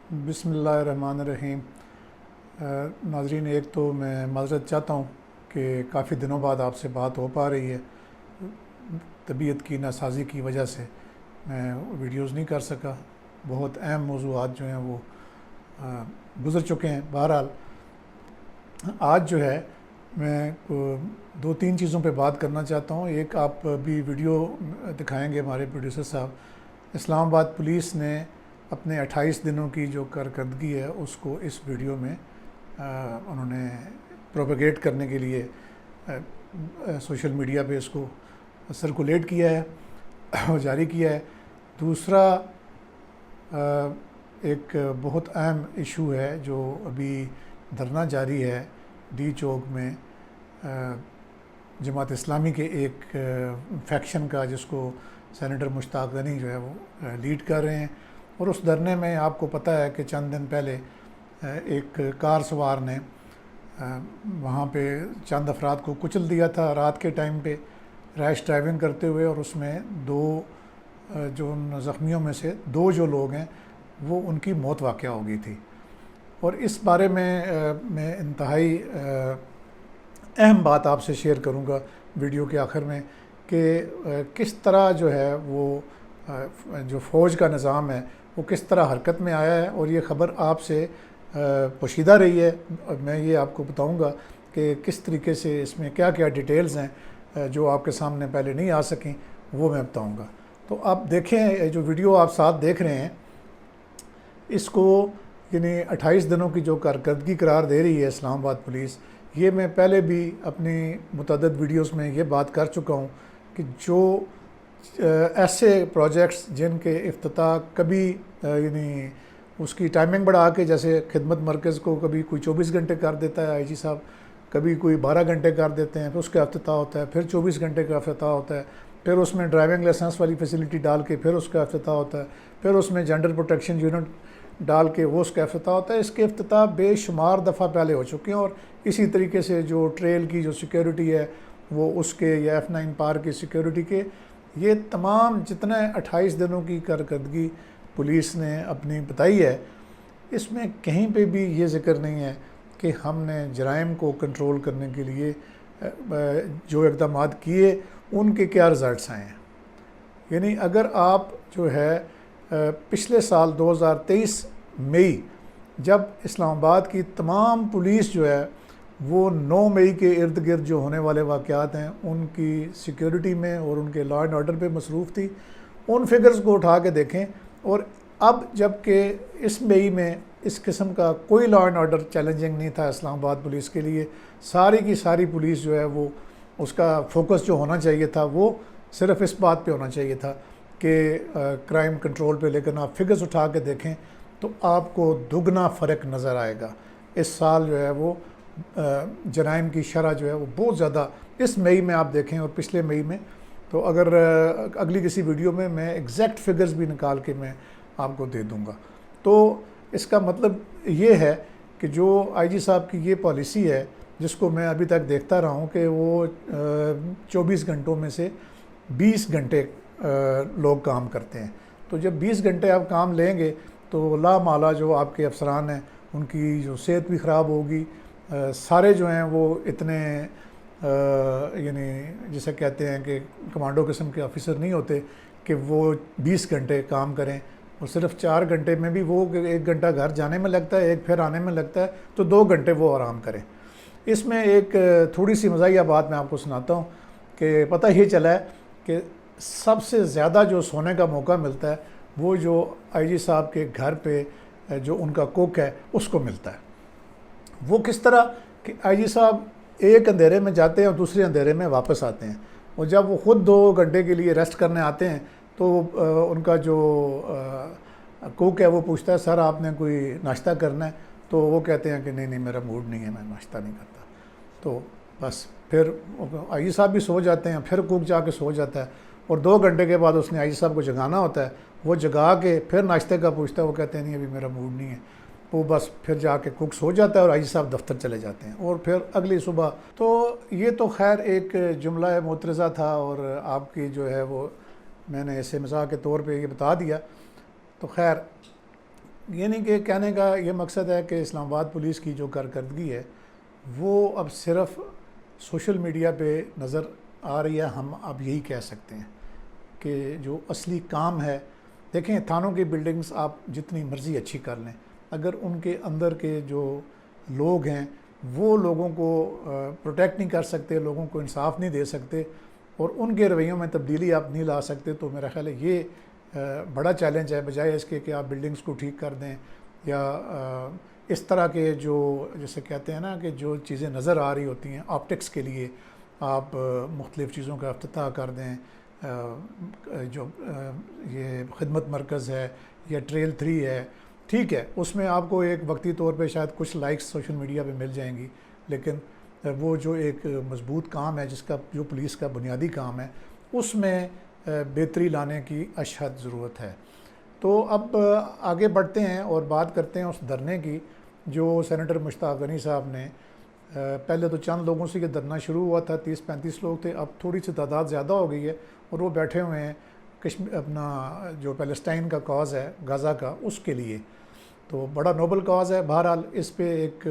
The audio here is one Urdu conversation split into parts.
بسم اللہ الرحمن الرحیم۔ ناظرین، ایک تو میں معذرت چاہتا ہوں کہ کافی دنوں بعد آپ سے بات ہو پا رہی ہے۔ طبیعت کی ناسازی کی وجہ سے میں ویڈیوز نہیں کر سکا۔ بہت اہم موضوعات جو ہیں وہ گزر چکے ہیں۔ بہرحال آج جو ہے میں دو تین چیزوں پہ بات کرنا چاہتا ہوں۔ ایک، آپ بھی ویڈیو دکھائیں گے ہمارے پروڈیوسر صاحب، اسلام آباد پولیس نے اپنے 28 دنوں کی جو کارکردگی ہے اس کو اس ویڈیو میں انہوں نے پروپیگیٹ کرنے کے لیے سوشل میڈیا پہ اس کو سرکولیٹ کیا ہے اور جاری کیا ہے۔ دوسرا، ایک بہت اہم ایشو ہے جو ابھی دھرنا جاری ہے ڈی چوک میں جماعت اسلامی کے ایک فیکشن کا، جس کو سینیٹر مشتاق غنی جو ہے وہ لیڈ کر رہے ہیں۔ اور اس دھرنے میں آپ کو پتہ ہے کہ چند دن پہلے ایک کار سوار نے وہاں پہ چند افراد کو کچل دیا تھا رات کے ٹائم پہ ریش ڈرائیونگ کرتے ہوئے، اور اس میں جو ان زخمیوں میں سے دو جو لوگ ہیں وہ ان کی موت واقع ہو گئی تھی۔ اور اس بارے میں انتہائی اہم بات آپ سے شیئر کروں گا ویڈیو کے آخر میں، کہ کس طرح جو ہے وہ جو فوج کا نظام ہے وہ کس طرح حرکت میں آیا ہے، اور یہ خبر آپ سے پوشیدہ رہی ہے۔ میں یہ آپ کو بتاؤں گا کہ کس طریقے سے اس میں کیا کیا ڈیٹیلز ہیں جو آپ کے سامنے پہلے نہیں آ سکیں، وہ میں بتاؤں گا۔ تو آپ دیکھیں، جو ویڈیو آپ ساتھ دیکھ رہے ہیں اس کو یعنی 28 دنوں کی جو کارکردگی قرار دے رہی ہے اسلام آباد پولیس، یہ میں پہلے بھی اپنی متعدد ویڈیوز میں یہ بات کر چکا ہوں کہ جو ایسے پروجیکٹس جن کے افتتاح کبھی یعنی اس کی ٹائمنگ بڑھا کے، جیسے خدمت مرکز کو کبھی کوئی 24 گھنٹے کر دیتا ہے آئی جی صاحب، کبھی کوئی 12 گھنٹے کر دیتے ہیں، پھر اس کا افتتاح ہوتا ہے، پھر 24 گھنٹے کا افتتاح ہوتا ہے، پھر اس میں ڈرائیونگ لائسنس والی فیسلٹی ڈال کے پھر اس کا افتتاح ہوتا ہے، پھر اس میں جینڈر پروٹیکشن یونٹ ڈال کے وہ اس کا افتتاح ہوتا ہے۔ اس کے افتتاح بے شمار دفعہ پہلے ہو چکے ہیں، اور اسی طریقے سے جو ٹریل کی جو سیکیورٹی ہے وہ اس کے، یا F9 پارک کی سیکیورٹی کے، یہ تمام جتنے 28 دنوں کی کارکردگی پولیس نے اپنی بتائی ہے، اس میں کہیں پہ بھی یہ ذکر نہیں ہے کہ ہم نے جرائم کو کنٹرول کرنے کے لیے جو اقدامات کیے ان کے کیا رزلٹس آئے ہیں۔ یعنی اگر آپ جو ہے پچھلے سال 2023 مئی، جب اسلام آباد کی تمام پولیس جو ہے وہ 9 مئی کے ارد گرد جو ہونے والے واقعات ہیں ان کی سیکیورٹی میں اور ان کے لا اینڈ آرڈر پہ مصروف تھی، ان فگرز کو اٹھا کے دیکھیں، اور اب جب کہ اس مئی میں اس قسم کا کوئی لا اینڈ آرڈر چیلنجنگ نہیں تھا اسلام آباد پولیس کے لیے، ساری کی ساری پولیس جو ہے وہ اس کا فوکس جو ہونا چاہیے تھا وہ صرف اس بات پہ ہونا چاہیے تھا کہ کرائم کنٹرول پہ، لیکن آپ فگرز اٹھا کے دیکھیں تو آپ کو دگنا فرق نظر آئے گا۔ اس سال جو ہے وہ جرائم کی شرح جو ہے وہ بہت زیادہ، اس مئی میں آپ دیکھیں اور پچھلے مئی میں، تو اگر اگلی کسی ویڈیو میں ایگزیکٹ فگرز بھی نکال کے میں آپ کو دے دوں گا۔ تو اس کا مطلب یہ ہے کہ جو آئی جی صاحب کی یہ پالیسی ہے، جس کو میں ابھی تک دیکھتا رہا ہوں کہ وہ 24 گھنٹوں میں سے 20 گھنٹے لوگ کام کرتے ہیں، تو جب 20 گھنٹے آپ کام لیں گے تو لا مالا جو آپ کے افسران ہیں ان کی جو صحت بھی خراب ہوگی، سارے جو ہیں وہ اتنے یعنی جسے کہتے ہیں کہ کمانڈو قسم کے آفیسر نہیں ہوتے کہ وہ 20 گھنٹے کام کریں، اور صرف 4 گھنٹے میں بھی وہ 1 گھنٹہ گھر جانے میں لگتا ہے، 1 پھر آنے میں لگتا ہے، تو 2 گھنٹے وہ آرام کریں۔ اس میں ایک تھوڑی سی مزاحیہ بات میں آپ کو سناتا ہوں کہ پتہ یہ چلا ہے کہ سب سے زیادہ جو سونے کا موقع ملتا ہے وہ جو آئی جی صاحب کے گھر پہ جو ان کا کوک ہے اس کو ملتا ہے۔ وہ کس طرح کہ آئی جی صاحب ایک اندھیرے میں جاتے ہیں اور دوسرے اندھیرے میں واپس آتے ہیں، اور جب وہ خود 2 گھنٹے کے لیے ریسٹ کرنے آتے ہیں تو ان کا جو کوک ہے وہ پوچھتا ہے، سر آپ نے کوئی ناشتہ کرنا ہے؟ تو وہ کہتے ہیں کہ نہیں میرا موڈ نہیں ہے، میں ناشتہ نہیں کرتا۔ تو بس پھر آئی جی صاحب بھی سو جاتے ہیں، پھر کوک جا کے سو جاتا ہے، اور 2 گھنٹے کے بعد اس نے آئی جی صاحب کو جگانا ہوتا ہے، وہ جگا کے پھر ناشتے کا پوچھتا ہے، وہ کہتے ہیں نہیں ابھی میرا موڈ نہیں ہے، وہ بس پھر جا کے کوک سو جاتا ہے اور آئی جی صاحب دفتر چلے جاتے ہیں، اور پھر اگلی صبح۔ تو یہ تو خیر ایک جملہ معترضہ تھا، اور آپ کی جو ہے وہ میں نے اسے مزاح کے طور پہ یہ بتا دیا۔ تو خیر یعنی کہ کہنے کا یہ مقصد ہے کہ اسلام آباد پولیس کی جو کارکردگی ہے وہ اب صرف سوشل میڈیا پہ نظر آ رہی ہے. ہم اب یہی کہہ سکتے ہیں کہ جو اصلی کام ہے، دیکھیں تھانوں کی بلڈنگز آپ جتنی مرضی اچھی کر لیں، اگر ان کے اندر کے جو لوگ ہیں وہ لوگوں کو پروٹیکٹ نہیں کر سکتے، لوگوں کو انصاف نہیں دے سکتے اور ان کے رویوں میں تبدیلی آپ نہیں لا سکتے، تو میرا خیال ہے یہ بڑا چیلنج ہے. بجائے اس کے کہ آپ بلڈنگز کو ٹھیک کر دیں یا اس طرح کے جو جیسے کہتے ہیں نا کہ جو چیزیں نظر آ رہی ہوتی ہیں آپٹکس کے لیے آپ مختلف چیزوں کا افتتاح کر دیں. جو یہ خدمت مرکز ہے یا ٹریل 3 ہے، ٹھیک ہے اس میں آپ کو ایک وقتی طور پہ شاید کچھ لائکس سوشل میڈیا پہ مل جائیں گی، لیکن وہ جو ایک مضبوط کام ہے جس کا جو پولیس کا بنیادی کام ہے اس میں بہتری لانے کی اشد ضرورت ہے. تو اب آگے بڑھتے ہیں اور بات کرتے ہیں اس دھرنے کی جو سینیٹر مشتاق غنی صاحب نے پہلے تو چند لوگوں سے یہ دھرنا شروع ہوا تھا، 30-35 لوگ تھے، اب تھوڑی سی تعداد زیادہ ہو گئی ہے اور وہ بیٹھے ہوئے ہیں اپنا جو پیلسٹائن کا کاز ہے غزہ کا اس کے لیے. تو بڑا نوبل کاز ہے. بہرحال اس پہ ایک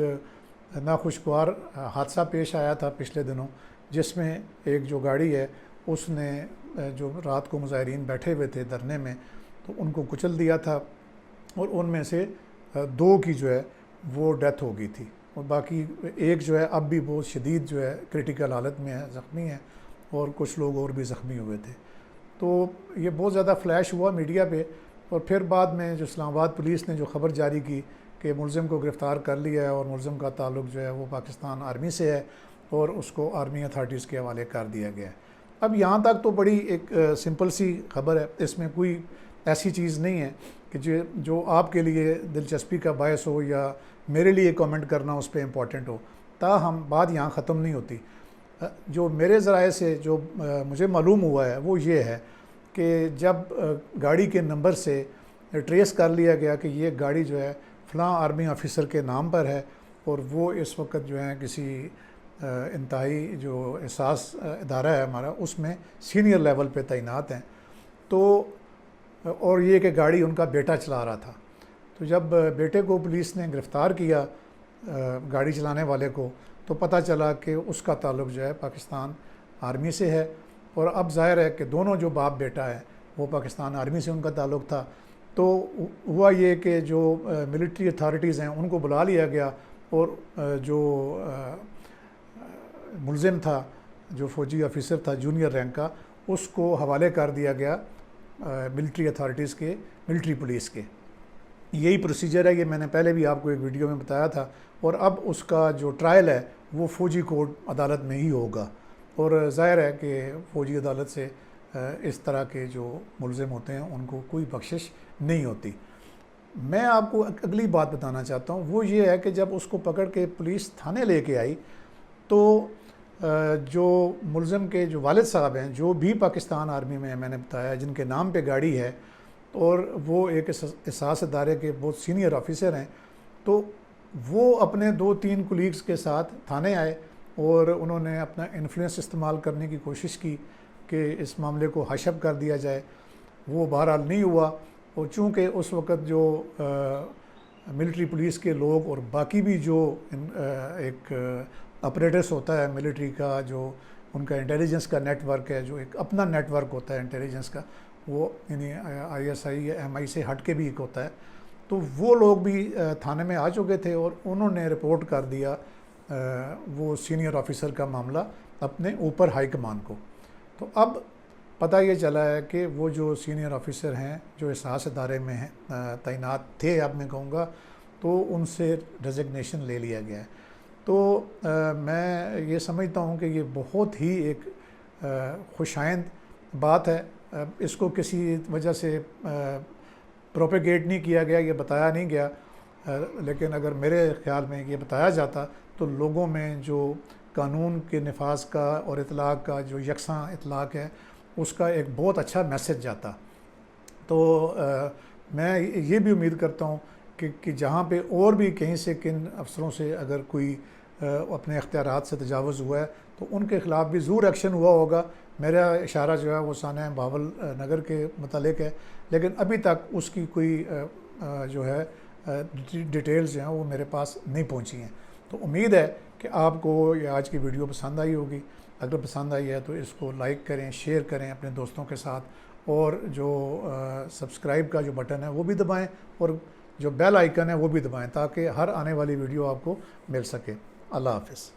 ناخوشگوار حادثہ پیش آیا تھا پچھلے دنوں، جس میں ایک جو گاڑی ہے اس نے جو رات کو مظاہرین بیٹھے ہوئے تھے دھرنے میں تو ان کو کچل دیا تھا اور ان میں سے 2 کی جو ہے وہ ڈیتھ ہو گئی تھی اور باقی ایک جو ہے اب بھی بہت شدید جو ہے کریٹیکل حالت میں ہے، زخمی ہے اور کچھ لوگ اور بھی زخمی ہوئے تھے. تو یہ بہت زیادہ فلیش ہوا میڈیا پہ اور پھر بعد میں جو اسلام آباد پولیس نے جو خبر جاری کی کہ ملزم کو گرفتار کر لیا ہے اور ملزم کا تعلق جو ہے وہ پاکستان آرمی سے ہے اور اس کو آرمی اتھارٹیز کے حوالے کر دیا گیا ہے. اب یہاں تک تو بڑی ایک سمپل سی خبر ہے، اس میں کوئی ایسی چیز نہیں ہے کہ جو آپ کے لیے دلچسپی کا باعث ہو یا میرے لیے کامنٹ کرنا اس پہ امپورٹنٹ ہو. تاہم بات یہاں ختم نہیں ہوتی. جو میرے ذرائع سے جو مجھے معلوم ہوا ہے وہ یہ ہے کہ جب گاڑی کے نمبر سے ٹریس کر لیا گیا کہ یہ گاڑی جو ہے فلاں آرمی آفیسر کے نام پر ہے اور وہ اس وقت جو ہے کسی انتہائی جو احساس ادارہ ہے ہمارا اس میں سینئر لیول پہ تعینات ہیں، تو اور یہ کہ گاڑی ان کا بیٹا چلا رہا تھا. تو جب بیٹے کو پولیس نے گرفتار کیا گاڑی چلانے والے کو تو پتہ چلا کہ اس کا تعلق جو ہے پاکستان آرمی سے ہے اور اب ظاہر ہے کہ دونوں جو باپ بیٹا ہے وہ پاکستان آرمی سے ان کا تعلق تھا. تو ہوا یہ کہ جو ملٹری اتھارٹیز ہیں ان کو بلا لیا گیا اور جو ملزم تھا جو فوجی آفیسر تھا جونیئر رینک کا اس کو حوالے کر دیا گیا ملٹری اتھارٹیز کے، ملٹری پولیس کے. یہی پروسیجر ہے، یہ میں نے پہلے بھی آپ کو ایک ویڈیو میں بتایا تھا اور اب اس کا جو ٹرائل ہے وہ فوجی کورٹ عدالت میں ہی ہوگا اور ظاہر ہے کہ فوجی عدالت سے اس طرح کے جو ملزم ہوتے ہیں ان کو کوئی بخشش نہیں ہوتی. میں آپ کو اگلی بات بتانا چاہتا ہوں وہ یہ ہے کہ جب اس کو پکڑ کے پولیس تھانے لے کے آئی تو جو ملزم کے جو والد صاحب ہیں جو بھی پاکستان آرمی میں ہیں، میں نے بتایا جن کے نام پہ گاڑی ہے اور وہ ایک احساس ادارے کے بہت سینئر آفیسر ہیں، تو وہ اپنے 2-3 کولیگز کے ساتھ تھانے آئے اور انہوں نے اپنا انفلوئنس استعمال کرنے کی کوشش کی کہ اس معاملے کو حشب کر دیا جائے. وہ بہرحال نہیں ہوا اور چونکہ اس وقت جو ملٹری پولیس کے لوگ اور باقی بھی جو ایک اپریٹس ہوتا ہے ملٹری کا، جو ان کا انٹیلیجنس کا نیٹ ورک ہے، جو ایک اپنا نیٹ ورک ہوتا ہے انٹیلیجنس کا، وہ یعنی ISI یا MI سے ہٹ کے بھی ایک ہوتا ہے، تو وہ لوگ بھی تھانے میں آ چکے تھے اور انہوں نے رپورٹ کر دیا وہ سینئر آفیسر کا معاملہ اپنے اوپر ہائی کمان کو. تو اب پتہ یہ چلا ہے کہ وہ جو سینئر آفیسر ہیں جو احساس ادارے میں ہیں تعینات تھے، اب میں کہوں گا، تو ان سے ڈیزگنیشن لے لیا گیا ہے. تو میں یہ سمجھتا ہوں کہ یہ بہت ہی ایک خوش آئند بات ہے. اس کو کسی وجہ سے پروپیگیٹ نہیں کیا گیا، یہ بتایا نہیں گیا، لیکن اگر میرے خیال میں یہ بتایا جاتا تو لوگوں میں جو قانون کے نفاذ کا اور اطلاق کا جو یکساں اطلاق ہے اس کا ایک بہت اچھا میسج جاتا. تو میں یہ بھی امید کرتا ہوں کہ جہاں پہ اور بھی کہیں سے کن افسروں سے اگر کوئی اپنے اختیارات سے تجاوز ہوا ہے تو ان کے خلاف بھی ضرور ایکشن ہوا ہوگا. میرا اشارہ جو ہے وہ سانحہ بہاول نگر کے متعلق ہے، لیکن ابھی تک اس کی کوئی جو ہے ڈیٹیلز جو ہیں وہ میرے پاس نہیں پہنچی ہیں. تو امید ہے کہ آپ کو یہ آج کی ویڈیو پسند آئی ہوگی. اگر پسند آئی ہے تو اس کو لائک کریں، شیئر کریں اپنے دوستوں کے ساتھ، اور جو سبسکرائب کا جو بٹن ہے وہ بھی دبائیں، اور جو بیل آئیکن ہے وہ بھی دبائیں، تاکہ ہر آنے والی ویڈیو آپ کو مل سکے. اللہ حافظ.